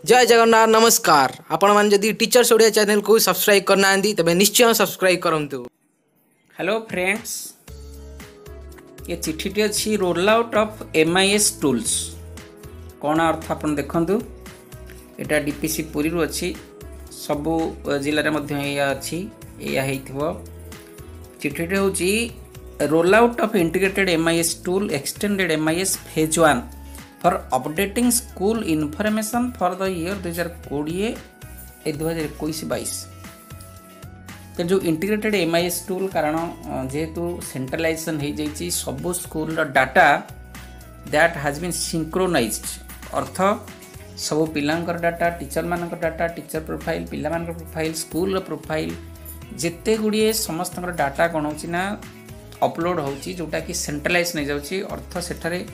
जय जगन्नाथ नमस्कार। आपण मान जदि टीचर्स ओडिया चैनल को सब्सक्राइब करना तबे निश्चय सब्सक्राइब करंतु। हेलो फ्रेंड्स, ये चिट्ठी अच्छी roll out of MIS tools कौन अर्थ आप देखु। यहाँ डीपीसी पुरी अच्छी सबू जिले में अच्छी चिट्ठी हूँ roll out of integrated MIS tool extended MIS phase 1 for updating school information for the year 2020-2021 जो इंटीग्रेटेड MIS टूल कारण जेहेतु सेंट्रलाइजेशन हो जाइए सबू school data that has been synchronised अर्थ सब पिलांकर डाटा टीचर मान डाटा टीचर प्रोफाइल पिला मान प्रोफाइल स्कूल प्रोफाइल जिते गुड़िए समस्त डाटा कौन होना अपलोड होची जोटा कि सेंट्रलाइज नहीं जाउची अर्थ सेठारे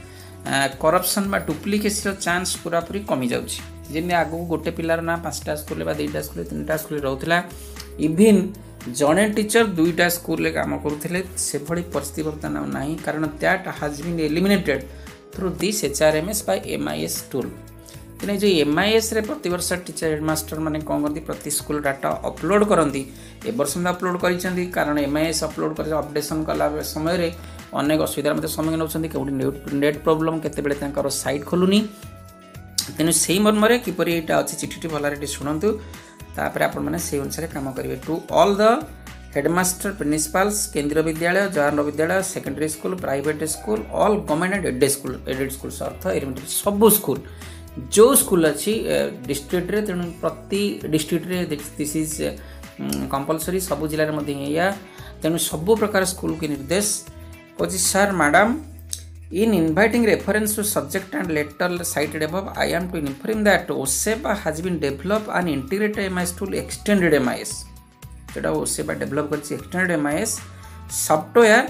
करप्शन बा डुप्लिकेसी चांस पूरा पूरी कमी जाउची। जेमि आगु गोटे पिलार ना 5टा स्कूल बा 2टा स्कूल 3टा स्कूल रहउथिला इवन जने टीचर 2टा स्कूल रे काम करूथिले से भली परिस्थिति वर्तमान नाही कारण that has been eliminated through this HRMS by MIS tool. कि जो MIS रे प्रति वर्ष टीचर हेडमास्टर माने कौन करती प्रति स्कूल डाटा अपलोड करती ए वर्ष अपलोड करिसेंती कारण MIS अपलोड कर अपडेशन कला समय रे अनेक असुविधार सम्मुखीन होती कौटी नेट प्रोब्लेम केते साइट खोलुनी तेणु से मर्म किपर यहाँ अच्छी चिठी भल शुणु तापर आपण मैंने से अनुसार कम करेंगे। टू ऑल द हेडमास्टर प्रिंसिपाल्स केंद्रीय विद्यालय जवाहर विद्यालय secondary school private school all government and aided school earth elementary सबू स्कूल जो स्कूल अच्छी डिस्ट्रिक्ट रे तेणु प्रति डिस्ट्रिक्ट रे दिस इज कंपलसरी सबू जिले में तेणु सबू प्रकार स्कूल के निर्देश कौन sir madam in inviting reference to subject and letter cited above I am to inform that OSEPA has been developed an integrated MIS tool extended MIS जोटा OSEPA develop करछि extended MIS software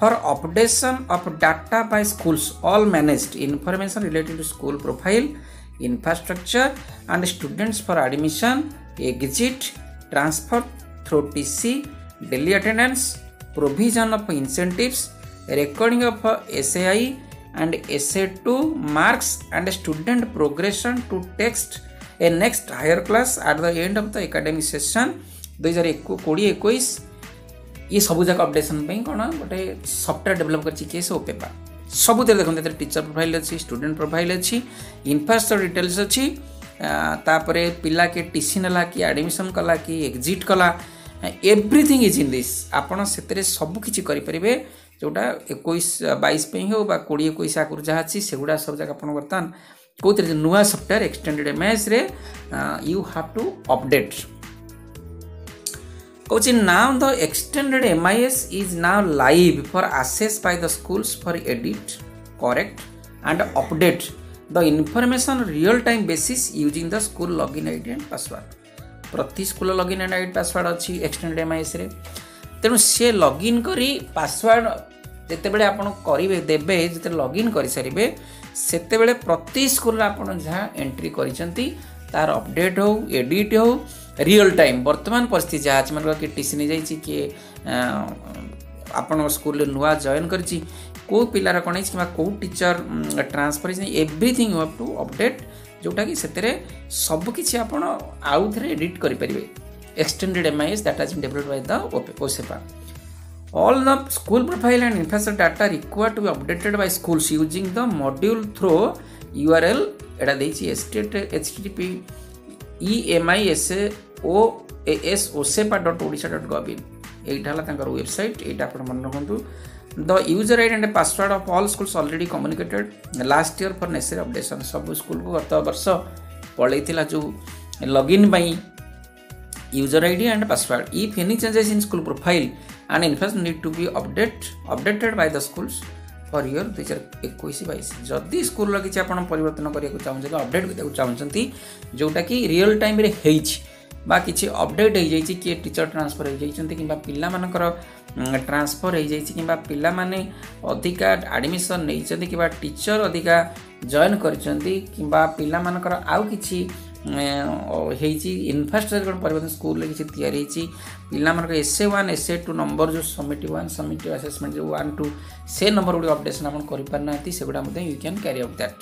for updation of data by schools all managed information related to school profile infrastructure and students for admission exit transfer through TC daily attendance provision of incentives recording of SAI and SA2 marks and student progression to text a next higher class at the end of the academic session 2020-21 ये सबू जाक updation कौन गोटे software develop कर OSEPA सबू देखते teacher profile अच्छी student profile अच्छी इंफ्रास्ट्रक्चर डिटेल्स अच्छी तापरे पिला के टीसी नेला कि एडमिशन कला कि एग्जिट कला एवरीथिंग इज इन दिस आपड़ से सबू किसी करेंगे जोटा 21-22 हो 20-21 आगुरी जहाँ अच्छी से गुड़ा सब जगह आप बर्तमान कौन नुआ सफ्टवेयर एक्सटेंडेड MIS रे यू हैव टू अपडेट कौच now the extended MIS is now live for access by the schools for edit correct and update the information real time basis using the school login ID and password प्रति school login and ID password अच्छी extended MIS रे तेणु सी login करी password जितेबले आपन करेंगे देवे जिते login कर सारे से प्रति स्कूल आपन जहाँ एंट्री करिसेंती तार अपडेट हो एडिट हो रियल टाइम वर्तमान परिस्थिति जहाँ अच्छी मन कि टीसी नहीं जाइए किए आपण स्कूल नुआ जॉइन करिछि को पिलार कौन कि कौ teacher transfer everything you have to update जोटा कि सबकि आप आउ थे एडिट करेंगे extended MIS that has been developed by the OSEPA all the school profile and infrastructure data required to be updated by schools using the module through URL एटा देछि http emisosepa.odisha.gov एटा हला तांकर वेबसाइट एटा आपण मन रखंतु the user ID and password of all schools already communicated last year for necessary updation सब school को गत वर्ष पळैतिला जो login by user ID and password if any changes in school profile and infrastructure need to be updated by the schools for year 2021-22 जदि school किसी आप परिवर्तन करने चाहते अपडेट करने चाहते जोटा कि रियल टाइम रे हेइछि बा किसी अपडेट हो जाइए किए टीचर ट्रांसफर हो जाइए कि पिला मानकर ट्रांसफर हो जाइए कि पिला माने अधिका एडमिशन नहीं कि टीचर अधिका जॉइन करछंती कि पिला मानकर आउ किछि इनफ्रास्ट्रक्चर परिवर्तन स्कूल किसी तैयारी पिला SA1 SA2 नंबर जो समिटिव 1 समिटिव असेसमेंट जो 1 2 से नंबर गुड़ी अपडेशन आप कर पारना से गुड़ा you can carry out that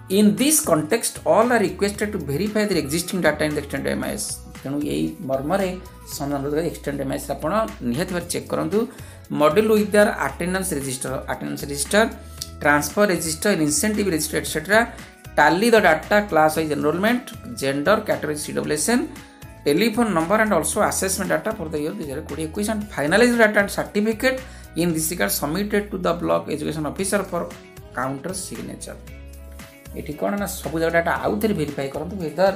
In this context, all are requested to verify their existing data in the extended MIS. ତେଣୁ ଏଇ ମର୍ମରେ ଅନୁରୋଧ ଏକ୍ସଟେଣ୍ଡ MIS ଆପଣ ନିହାତି ଭାବରେ ଚେକ୍ କରନ୍ତୁ। Model with their attendance register transfer register, incentive register, etc. Tally the data, class wise enrollment, gender, category CWSN, telephone number, and also assessment data for the year 2020 and finalize the data and certificate in this regard submitted to the block education officer for counter signature. एठी कोन ना सब जगह data आउ थेर verify करंतु whether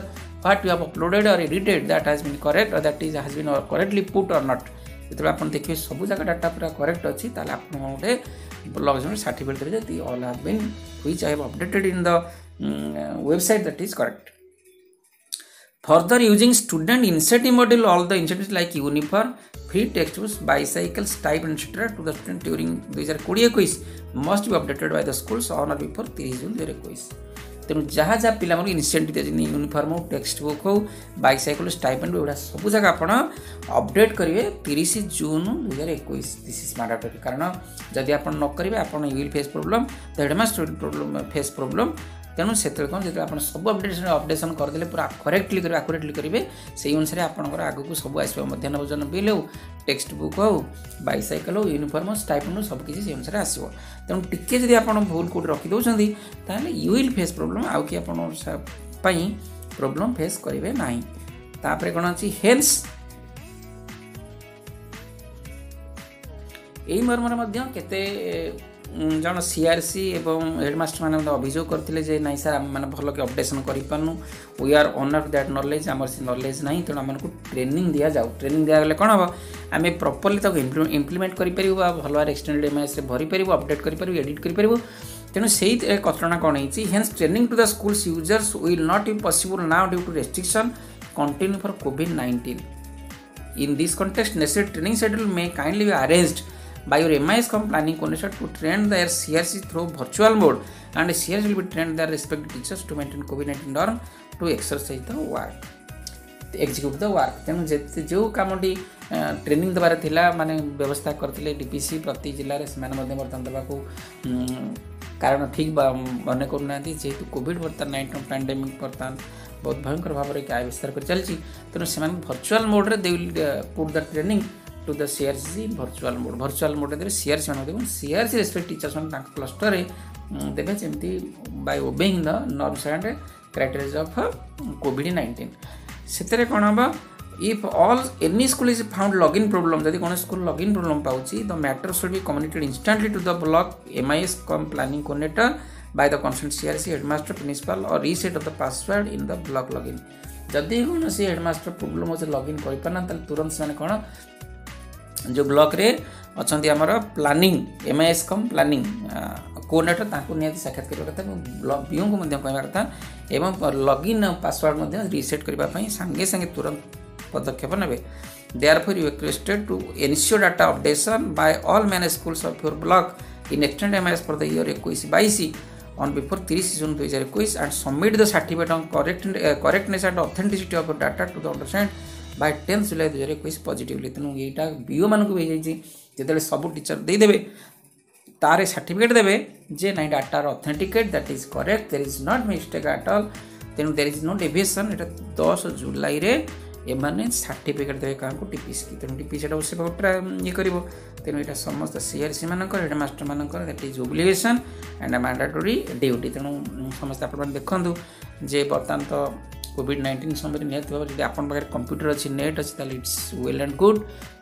what you have uploaded or edited that has been correct or that is has been correctly put or not. जेतबे आपण देखिए सब जगह डाटा पूरा करेक्ट अछि ताले आपण मोटे ब्लॉग सर्टिफिकेट देबे the all have been which I have updated in the website that is correct. Further, using student incentive model, all the incentives like uniform, free textbooks, bicycles, stipend, etc. to the student during 2020 must be updated by the schools on or before 30 June 2021. तेणु जहाँ जहाँ पिला incentive दिए uniform हो text book हो bicycle stipend एगुड़ा सब जगह आप अपडेट करेंगे 30 जून 2021 दिस इज मैंडेटरी कारण जदि आप न करेंगे आप will face problem the headmaster will problem face problem तेणु से कौन जो आप सब अपडेशन करदे पूरा करेक्टली करेंगे आकुरेटली करेंगे से अनुसार आपंकर आगक सब आसो मध्याह्न भोजन बिल हो टेक्स्ट बुक हो बाइसाइकल हो यूनिफॉर्म हो स्टाइपेंड हो सबकि से अनुसार आसो तेणु टिके जब आप भूल कौट रखिदे ताहले यू विल फेस प्रोब्लेम आउ कि आपई प्रोब्लेम फेस करेंगे ना तापर कौन अच्छी हेल्स यही मर्मर केते जन सीआरसी एवं हेडमास्टर मैंने अभियोग करते ना सर आम मैंने भल कि अपडेशन करूँ we are honour that knowledge आम से नॉलेज ना तेणु आमको ट्रेनिंग दि जाऊ ट्रेनिंग दिगले कौन हम आम प्रॉपर्ली इम्प्लीमेंट करें भल भाव एक्सटेंडेड एमआईएस भरी अपडेट करें एडिट करें तेणु से घटना कौन है hence training to the schools users will not be possible now due to restriction continue for COVID-19 in this context necessary training schedule may kindly be arranged by your MIS planning coordinator to train their CRC through virtual mode and CRC will be trained their respective teachers to maintain COVID-19 norm to exercise the work execute the work तेणु जो कमटी training देवार थिला माने व्यवस्था करथिले DPC प्रति जिल्ला रे से माने बर्तन देबाकू कारण ठीक मन करूना जेहेतु कोविड बर्तन 19 पैंडेमिक बर्तन बहुत भयंकर भाव में क्या विस्तार कर चलती तेणु से भर्चुआल मोड दे will put the training to the CRC virtual mode देवे CRC देव CRC रेस्पेक्ट टीचर्स क्लस्टर देवे जमी by obeying the norms and criteria of COVID-19 से कौन हम if all any school is found login problem जब कौन स्कूल लॉगिन प्रोब्लेम पाँच the matter should be communicated instantly to the block MIS planning coordinator by the concern CRC headmaster principal और reset of the password in the block login जदि कौन सी headmaster problem हो login करना तुरंत से कौन जो ब्लॉक रे अच्छा आमर प्लानिंग MIS प्लानिंग कोऑर्डिनेटर ताको निहाती साक्षात करबा कथा ब्लॉक बीओ को मध्य कहबा कथा एवं लॉगिन पासवर्ड मध्य रीसेट करबा पई संगे संगे तुरंत पदक्षेप नेबे therefore you requested to ensure data updation by all manage schools of your block in extended MIS for the year 21-22 on before 30 June 2021 and submit the certificate on correctness and authenticity of your data to the undersigned by 10th July 2021 positively तेणु यहाँ BO मान को जो सब teacher देदेवे तार certificate देवे जे ना डाटार authenticate that is correct there is not mistake at all तेणु देयर इज नो डेविएशन एटा 10 जुलाई रे एमाने सर्टिफिकेट देवे क्या टीपीसी की तेणु टीपीसी से ये कर तेणु यहाँ समस्त CRC मानकर हेडमास्टर मानकर that is obligation and mandatory duty तेणु समस्त आप देखूँ जे बर्तमान तो COVID-19 समय निहत भाव जब आपन पाखे कंप्यूटर अच्छी नेट अच्छी it's well and good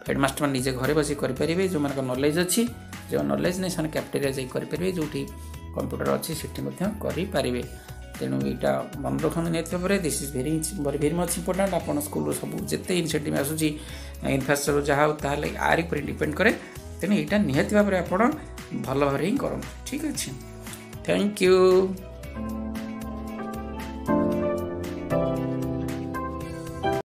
headmaster मैंने निजे घरे बस करेंगे जो मान नॉलेज अच्छी जो नॉलेज नहीं से कैफेटेरिया जाई करेंगे जो कंप्यूटर अच्छी से करेंगे तेणु यहाँ मन रखते निहत भाव में this is very much important आप स्कूल सब जिते इनिशिएटिव आसूँ इनफ्रास्ट्रक्चर जहाँ हो आर पर डिपेंड करे तेणु यहाँ निहत भाव में आप भल भाव ही करूँ ठीक अच्छे थैंक यू।